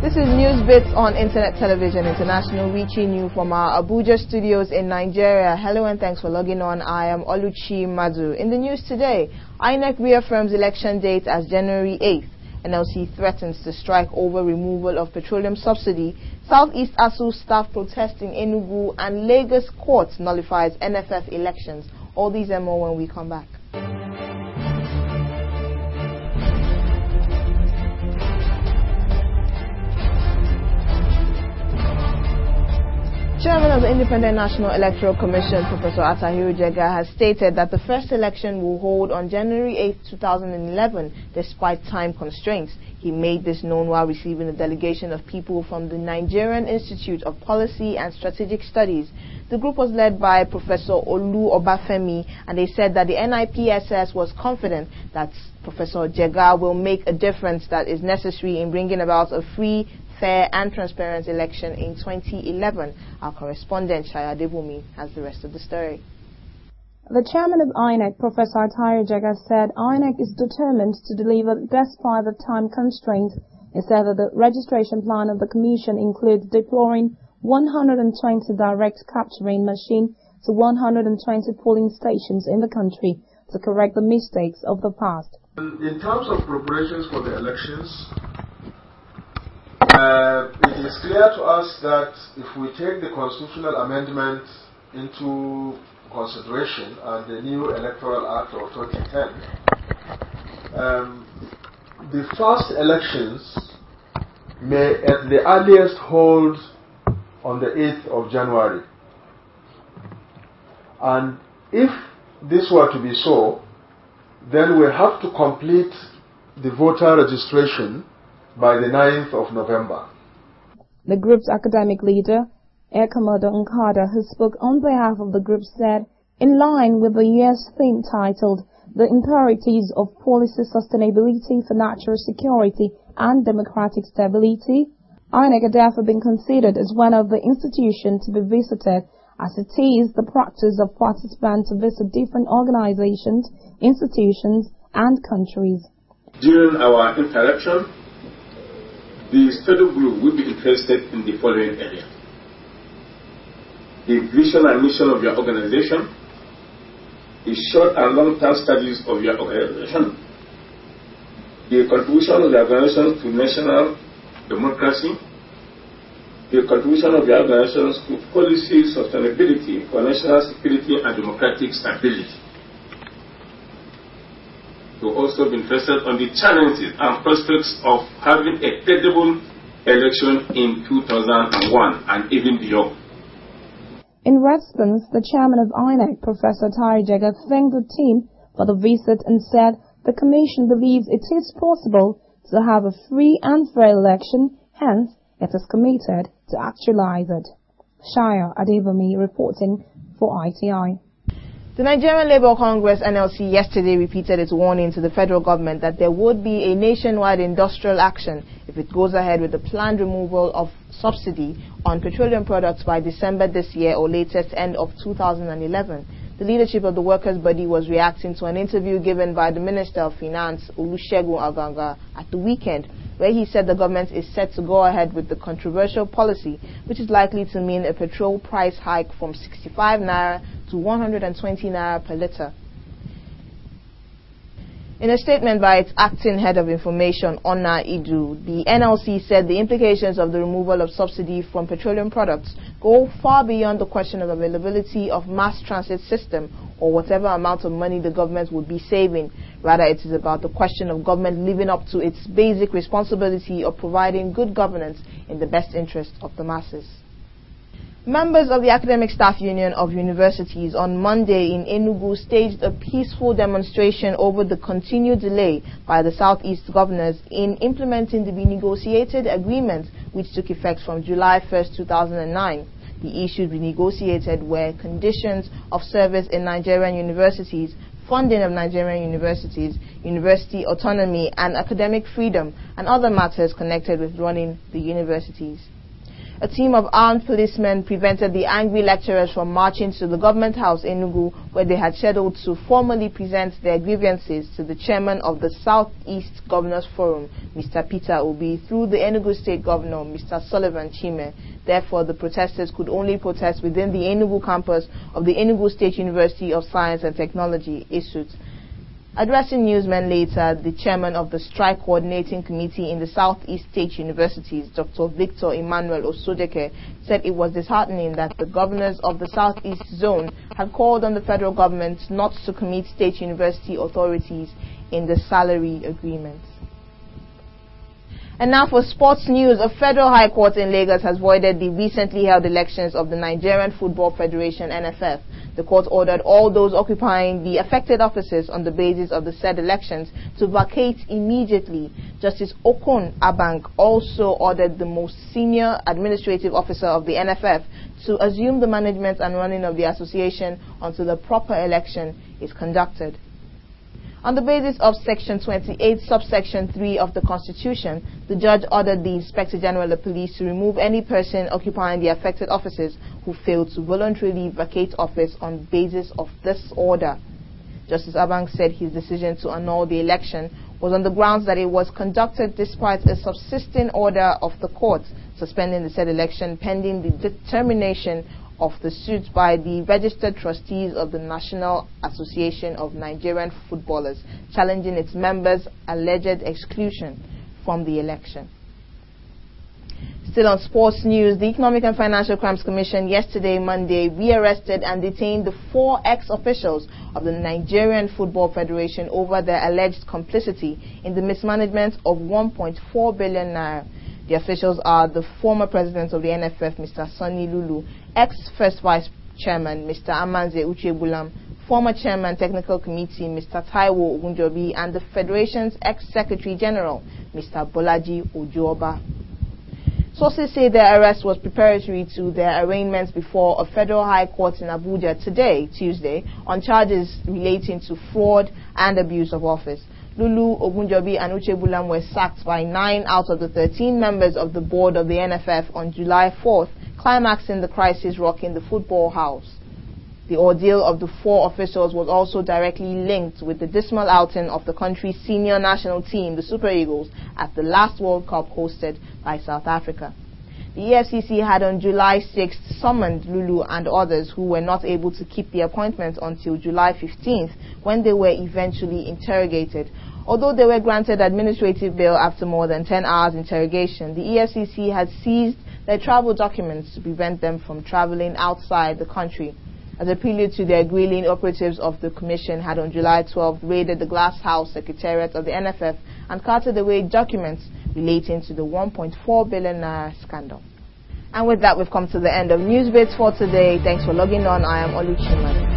This is News Bits on Internet Television International, reaching you from our Abuja studios in Nigeria. Hello and thanks for logging on. I am Oluchi Madu. In the news today, INEC reaffirms election date as January 8th. NLC threatens to strike over removal of petroleum subsidy. Southeast ASU staff protest in Enugu, and Lagos court nullifies NFF elections. All these and more when we come back. Chairman of the Independent National Electoral Commission, Professor Attahiru Jega, has stated that the first election will hold on January 8, 2011, despite time constraints. He made this known while receiving a delegation of people from the Nigerian Institute of Policy and Strategic Studies. The group was led by Professor Olu Obafemi, and they said that the NIPSS was confident that Professor Jega will make a difference that is necessary in bringing about a free, fair and transparent election in 2011. Our correspondent Shaya Debumi has the rest of the story. The chairman of INEC, Professor Attahiru Jega, said INEC is determined to deliver despite the time constraints. He said that the registration plan of the commission includes deploying 120 direct capturing machines to 120 polling stations in the country to correct the mistakes of the past. In terms of preparations for the elections, it is clear to us that if we take the constitutional amendment into consideration and the new Electoral Act of 2010, the first elections may at the earliest hold on the 8th of January. And if this were to be so, then we have to complete the voter registration by the 9th of November. The group's academic leader, Air Commodore Nkada, who spoke on behalf of the group, said, in line with the year's theme titled The Imperatives of Policy Sustainability for National Security and Democratic Stability, INEC had therefore been considered as one of the institutions to be visited, as it is the practice of participants to visit different organizations, institutions and countries. During our interaction, the study group will be interested in the following areas: the vision and mission of your organization, the short and long-term studies of your organization, the contribution of the organization to national democracy, the contribution of the organizations to policy sustainability for national security and democratic stability. To also be interested on the challenges and prospects of having a credible election in 2001 and even beyond. In response, the chairman of INEC, Professor Attahiru Jega, thanked the team for the visit and said the commission believes it is possible to have a free and fair election, hence it is committed to actualize it. Shaya Adebumi reporting for ITI. The Nigerian Labour Congress (NLC) yesterday repeated its warning to the federal government that there would be a nationwide industrial action if it goes ahead with the planned removal of subsidy on petroleum products by December this year or latest end of 2011. The leadership of the workers' body was reacting to an interview given by the Minister of Finance, Olusegun Aganga, at the weekend, where he said the government is set to go ahead with the controversial policy, which is likely to mean a petrol price hike from 65 naira to 120 naira per litre. In a statement by its acting head of information, Ona Idu, the NLC said the implications of the removal of subsidy from petroleum products go far beyond the question of availability of mass transit system or whatever amount of money the government would be saving. Rather, it is about the question of government living up to its basic responsibility of providing good governance in the best interest of the masses. Members of the Academic Staff Union of Universities on Monday in Enugu staged a peaceful demonstration over the continued delay by the Southeast governors in implementing the renegotiated agreement which took effect from July 1st, 2009. The issues renegotiated were conditions of service in Nigerian universities, funding of Nigerian universities, university autonomy and academic freedom, and other matters connected with running the universities. A team of armed policemen prevented the angry lecturers from marching to the government house in Enugu, where they had scheduled to formally present their grievances to the chairman of the Southeast Governors Forum, Mr. Peter Obi, through the Enugu State Governor, Mr. Sullivan Chime. Therefore, the protesters could only protest within the Enugu campus of the Enugu State University of Science and Technology, ISUT. Addressing newsmen later, the chairman of the Strike Coordinating Committee in the Southeast State Universities, Dr. Victor Emmanuel Osodeke, said it was disheartening that the governors of the Southeast Zone had called on the federal government not to commit state university authorities in the salary agreements. And now for sports news, a federal high court in Lagos has voided the recently held elections of the Nigerian Football Federation (NFF). The court ordered all those occupying the affected offices on the basis of the said elections to vacate immediately. Justice Okon Abang also ordered the most senior administrative officer of the NFF to assume the management and running of the association until the proper election is conducted. On the basis of Section 28, subsection 3 of the Constitution, the judge ordered the Inspector General of Police to remove any person occupying the affected offices who failed to voluntarily vacate office on basis of this order. Justice Abang said his decision to annul the election was on the grounds that it was conducted despite a subsisting order of the court suspending the said election pending the determination of the suit by the registered trustees of the National Association of Nigerian Footballers, challenging its members' alleged exclusion from the election. Still on sports news, the Economic and Financial Crimes Commission yesterday, Monday, rearrested and detained the 4 ex-officials of the Nigerian Football Federation over their alleged complicity in the mismanagement of 1.4 billion naira. The officials are the former president of the NFF, Mr. Sonny Lulu, ex-first vice chairman, Mr. Amanze Uchebulam, former chairman technical committee, Mr. Taiwo Ogunjobi, and the federation's ex-secretary general, Mr. Bolaji Ojoba. Sources say their arrest was preparatory to their arraignments before a federal high court in Abuja today, Tuesday, on charges relating to fraud and abuse of office. Lulu, Ogunjobi and Uchebulam were sacked by 9 out of the 13 members of the board of the NFF on July 4th, climaxing the crisis rocking the football house. The ordeal of the 4 officials was also directly linked with the dismal outing of the country's senior national team, the Super Eagles, at the last World Cup hosted by South Africa. The EFCC had on July 6th summoned Lulu and others who were not able to keep the appointment until July 15th, when they were eventually interrogated. Although they were granted administrative bail after more than 10 hours interrogation, the EFCC had seized their travel documents to prevent them from traveling outside the country. As a prelude to their grilling, operatives of the Commission had on July 12th raided the Glass House Secretariat of the NFF and carted away documents relating to the 1.4 billion naira scandal. And with that, we've come to the end of News Bits for today. Thanks for logging on. I am Oluchiman.